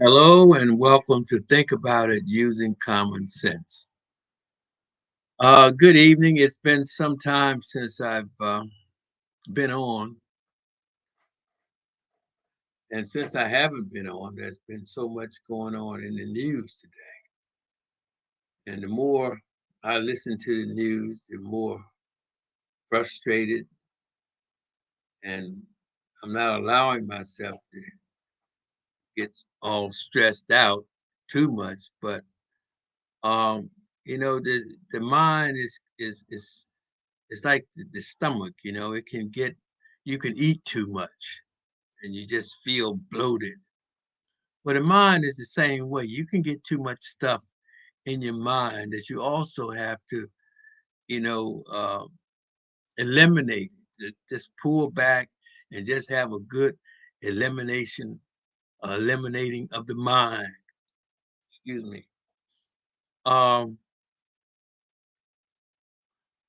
Hello and welcome to Think About It Using Common Sense. Good evening. It's been some time since I've been on, and since I haven't been on, there's been so much going on in the news today. And the more I listen to the news, the more frustrated, and I'm not allowing myself to get all stressed out too much. But um, the mind is it's like the stomach, it can get you can eat too much and you just feel bloated. But the mind is the same way. You can get too much stuff in your mind that you also have to, you know, uh, eliminate it. Just pull back and just have a good elimination, eliminating of the mind. Excuse me. Um,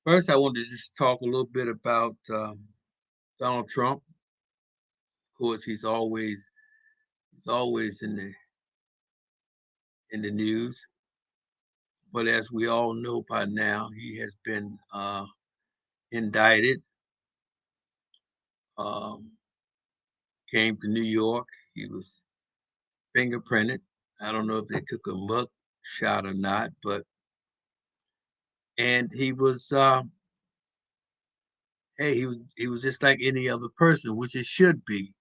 First, I want to just talk a little bit about Donald Trump. Of course, he's always in the news. But as we all know by now, he has been indicted, um, came to New York. He was fingerprinted. I don't know if they took a mug shot or not, but and he was hey, he was just like any other person, which it should be.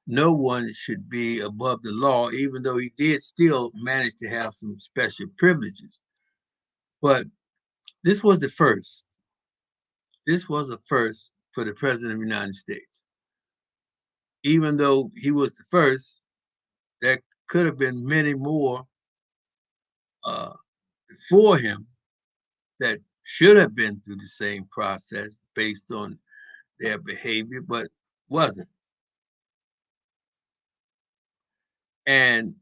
No one should be above the law, even though he did still manage to have some special privileges. But this was the first. This was a first for the president of the United States. Even though he was the first, there could have been many more uh, before him that should have been through the same process based on their behavior, but wasn't. And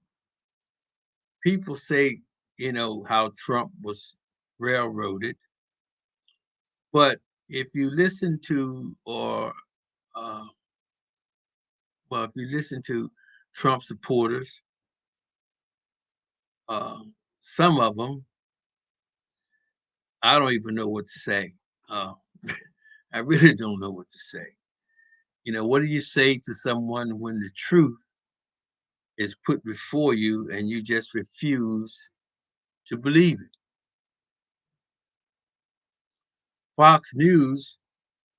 people say, how Trump was railroaded, but if you listen to, or uh, well, if you listen to Trump supporters, uh, some of them, I don't even know what to say. Uh, I really don't know what to say. What do you say to someone when the truth is put before you and you just refuse to believe it? Fox News,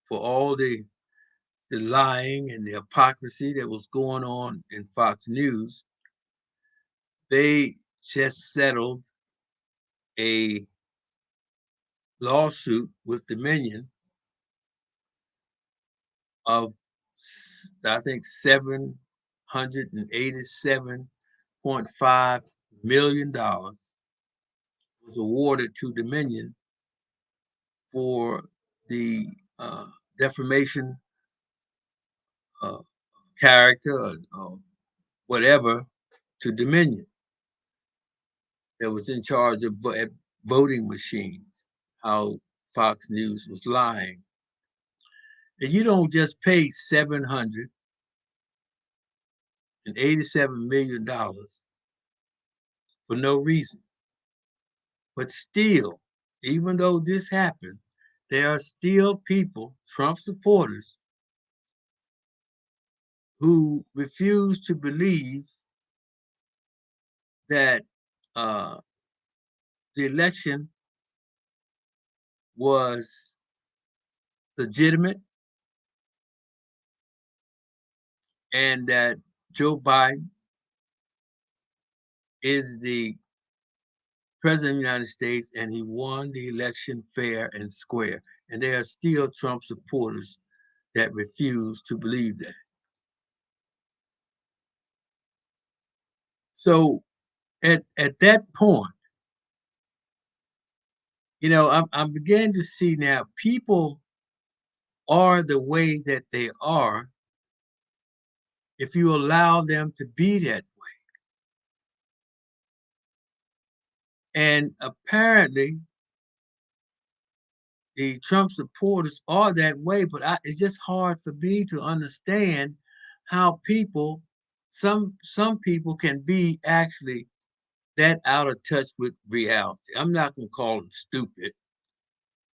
for all the lying and the hypocrisy that was going on in Fox News, they just settled a lawsuit with Dominion of, I think, $787.5 million was awarded to Dominion for the defamation of character, or whatever, to Dominion that was in charge of voting machines, how Fox News was lying. And you don't just pay $787 million for no reason. But still, even though this happened, there are still people, Trump supporters, who refuse to believe that uh, the election was legitimate and that Joe Biden is the president of the United States and he won the election fair and square. And there are still Trump supporters that refuse to believe that. So at that point, I'm beginning to see now people are the way that they are if you allow them to be that way. And apparently, the Trump supporters are that way, but it's just hard for me to understand how people some people can be actually that out of touch with reality. I'm not gonna call them stupid,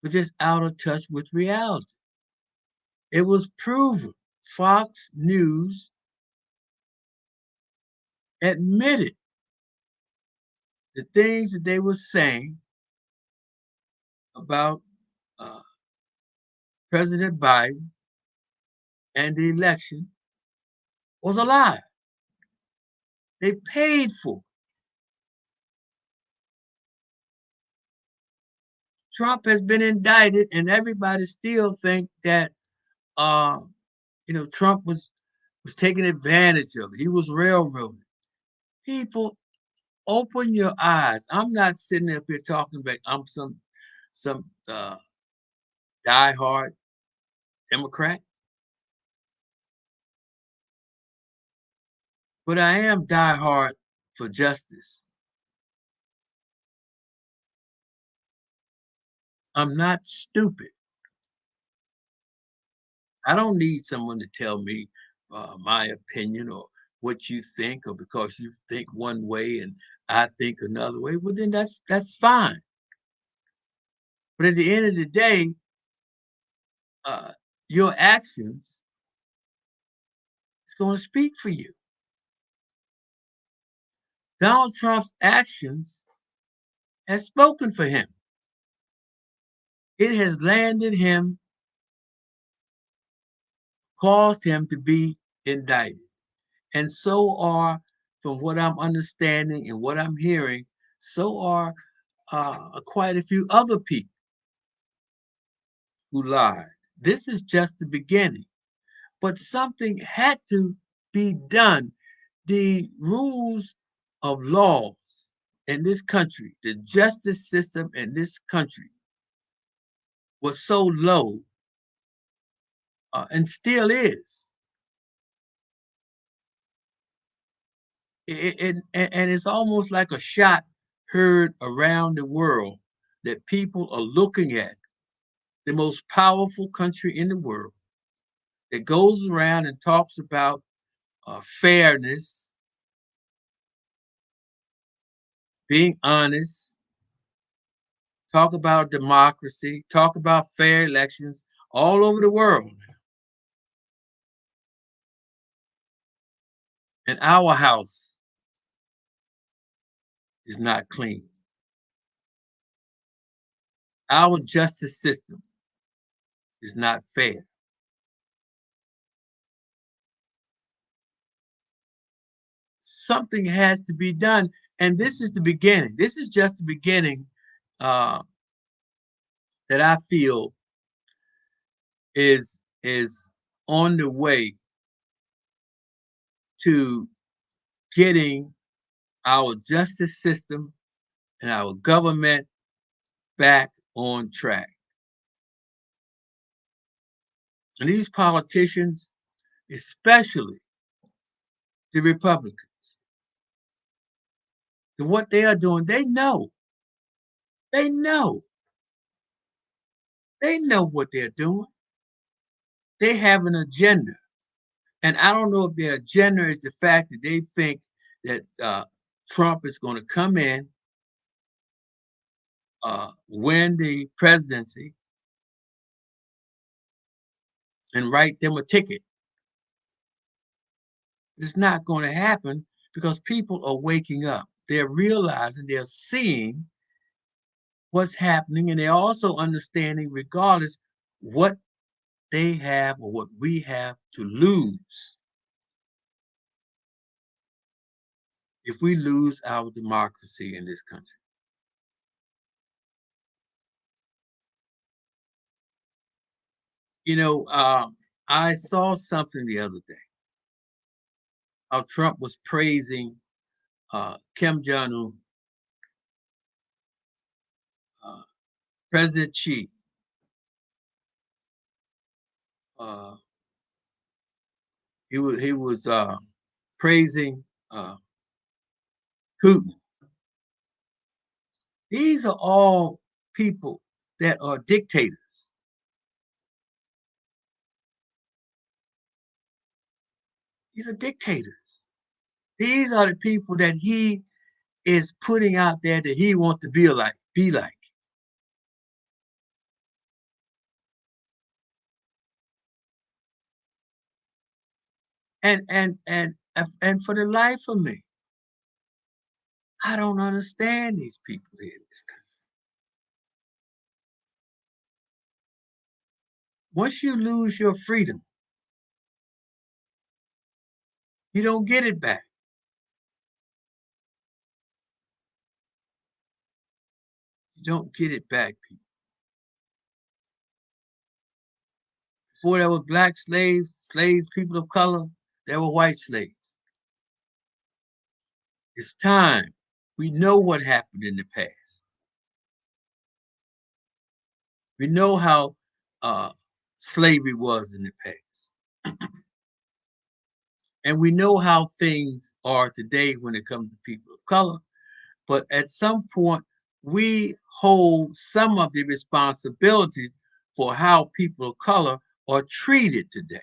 but just out of touch with reality. It was proven. Fox News admitted the things that they were saying about uh, President Biden and the election was a lie. They paid for it. Trump has been indicted, and everybody still think that uh, Trump was taking advantage of it. He was railroaded. People, open your eyes. I'm not sitting up here talking about I'm some diehard Democrat, but I am diehard for justice. I'm not stupid. I don't need someone to tell me my opinion or what you think, or because you think one way and I think another way. Well, then that's fine. But at the end of the day, uh, your actions is going to speak for you. Donald Trump's actions has spoken for him. It has landed him, caused him to be indicted. And so are, from what I'm understanding and what I'm hearing, so are quite a few other people who lied. This is just the beginning. But something had to be done. The rules of laws in this country, the justice system in this country was so low, and still is. And it's almost like a shot heard around the world that people are looking at the most powerful country in the world that goes around and talks about fairness, being honest, talk about democracy, talk about fair elections all over the world. And our house is not clean. Our justice system is not fair. Something has to be done. And this is the beginning. This is just the beginning uh, that I feel is on the way to getting our justice system and our government back on track. And these politicians, especially the Republicans, what they are doing, they know, they know what they're doing. They have an agenda. And I don't know if their agenda is the fact that they think that Trump is going to come in, win the presidency, and write them a ticket. It's not going to happen because people are waking up. They're realizing, they're seeing what's happening, and they're also understanding, regardless what they have or what we have to lose if we lose our democracy in this country. I saw something the other day. How Trump was praising Kim Jong Un, President Xi. Uh, he was praising Putin. These are all people that are dictators. These are dictators. These are the people that he is putting out there that he wants to be like, be like. And for the life of me, I don't understand these people here in this country. Once you lose your freedom, you don't get it back. You don't get it back, people. Before there were black slaves, people of color, there were white slaves. It's time. We know what happened in the past. We know how slavery was in the past. And we know how things are today when it comes to people of color. But at some point, we hold some of the responsibilities for how people of color are treated today.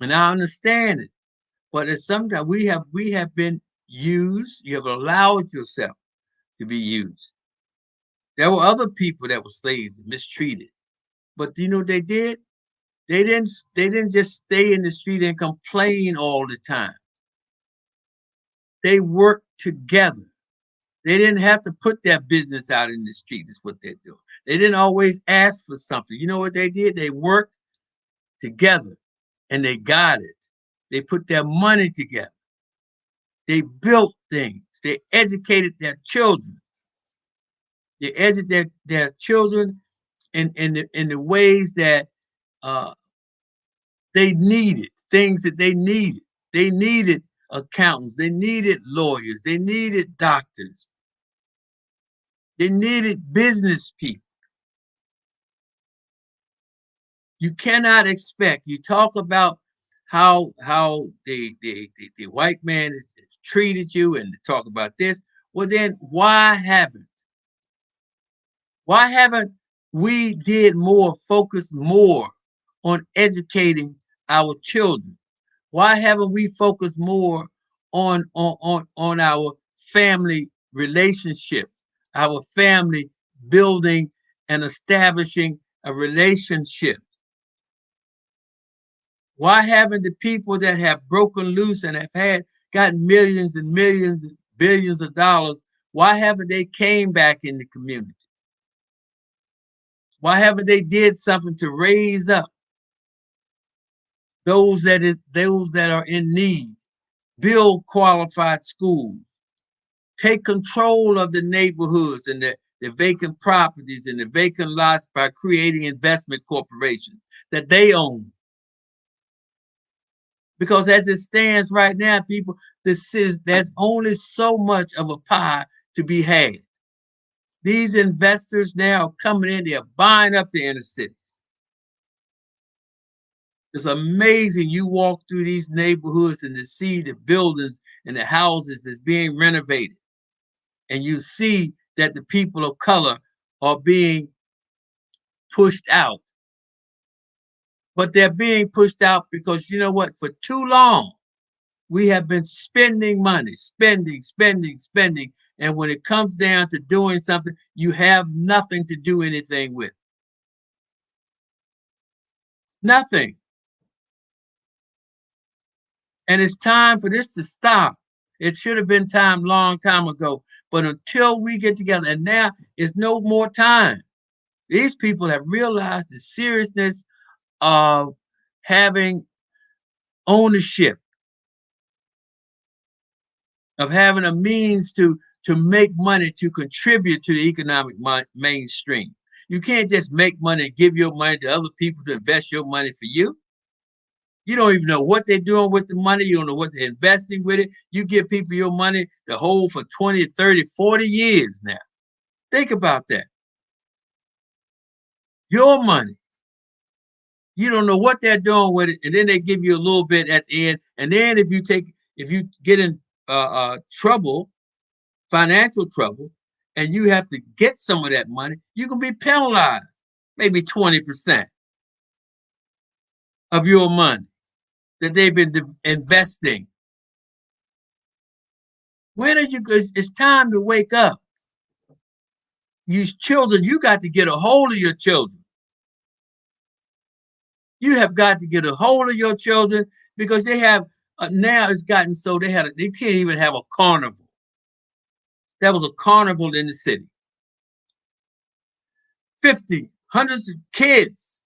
And I understand it. But at some time we have been used, you have allowed yourself to be used. There were other people that were slaves and mistreated. But do you know what they did? They didn't just stay in the street and complain all the time. They worked together. They didn't have to put their business out in the streets, is what they're doing. They didn't always ask for something. You know what they did? They worked together and they got it. They put their money together. They built things. They educated their children. They educated their children in the ways that uh, they needed, things that they needed. They needed accountants. They needed lawyers. They needed doctors. They needed business people. You cannot expect. You talk about how the white man has treated you, and talk about this. Well, then why haven't we did more, focus more on educating our children? Why haven't we focused more on our family relationships, our family building and establishing a relationship? Why haven't the people that have broken loose and have had gotten millions and millions and billions of dollars, why haven't they came back in the community? Why haven't they did something to raise up those that are in need, build qualified schools, take control of the neighborhoods and the vacant properties and the vacant lots by creating investment corporations that they own? Because as it stands right now, people, there's only so much of a pie to be had. These investors now are coming in, they're buying up the inner cities. It's amazing. You walk through these neighborhoods and to see the buildings and the houses that's being renovated. And you see that the people of color are being pushed out. But they're being pushed out because you know what? For too long, we have been spending money, spending, spending, spending. And when it comes down to doing something, you have nothing to do anything with. Nothing. And it's time for this to stop. It should have been time long time ago. But until we get together, and now is no more time. These people have realized the seriousness of having ownership, of having a means to make money to contribute to the economic mainstream. You can't just make money and give your money to other people to invest your money for you. You don't even know what they're doing with the money. You don't know what they're investing with it. You give people your money to hold for 20, 30, 40 years now. Think about that. Your money. You don't know what they're doing with it. And then they give you a little bit at the end. And then if you get in trouble, financial trouble, and you have to get some of that money, you can be penalized maybe 20% of your money. that they've been investing. When are you? It's time to wake up. You children, you got to get a hold of your children. You have got to get a hold of your children because they have now it's gotten so they can't even have a carnival. That was a carnival in the city. 50, hundreds of kids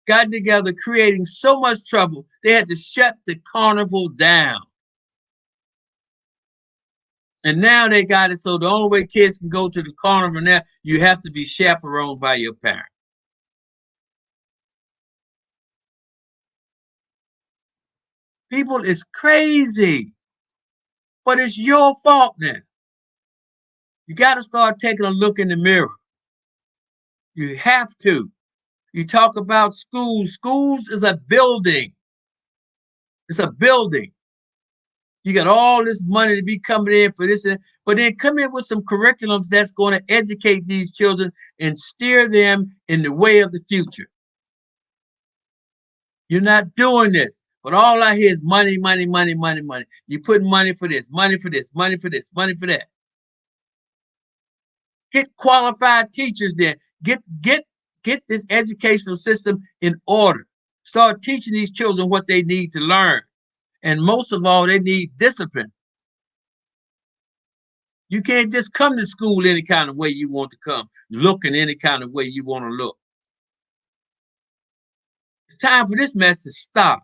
got together creating so much trouble, they had to shut the carnival down. And now they got it so the only way kids can go to the carnival now, you have to be chaperoned by your parent. People, it's crazy, but it's your fault now. You got to start taking a look in the mirror. You have to. You talk about schools. Schools is a building. It's a building. You got all this money to be coming in for this, but then come in with some curriculums that's going to educate these children and steer them in the way of the future. You're not doing this, but all I hear is money, money, money, money, money. You put money for this, money for this, money for this, money for that. Get qualified teachers there. Get this educational system in order. Start teaching these children what they need to learn. And most of all, they need discipline. You can't just come to school any kind of way you want to come, looking any kind of way you want to look. It's time for this mess to stop.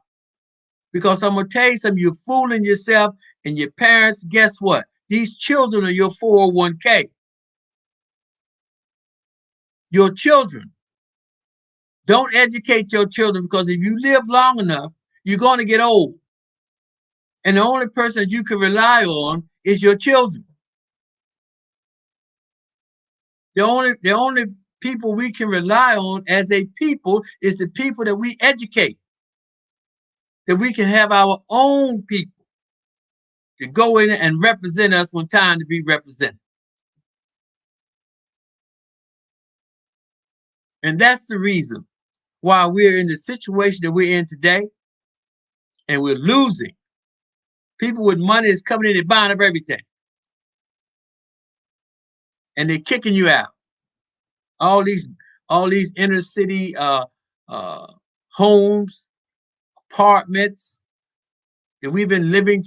Because I'm going to tell you something, you're fooling yourself and your parents. Guess what? These children are your 401k. Your children. Don't educate your children because if you live long enough, you're going to get old. And the only person that you can rely on is your children. The only people we can rely on as a people is the people that we educate. That we can have our own people to go in and represent us when time to be represented. And that's the reason why we're in the situation that we're in today, and we're losing. People with money is coming in and buying up everything. And they're kicking you out. All these inner city homes, apartments that we've been living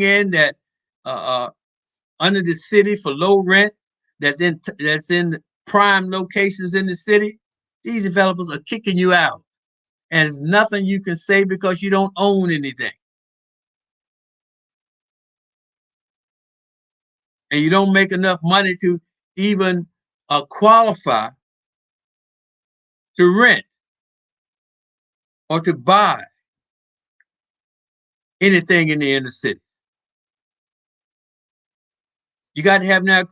in that under the city for low rent, that's in prime locations in the city. These developers are kicking you out, and there's nothing you can say because you don't own anything, and you don't make enough money to even qualify to rent or to buy anything in the inner cities. You got to have now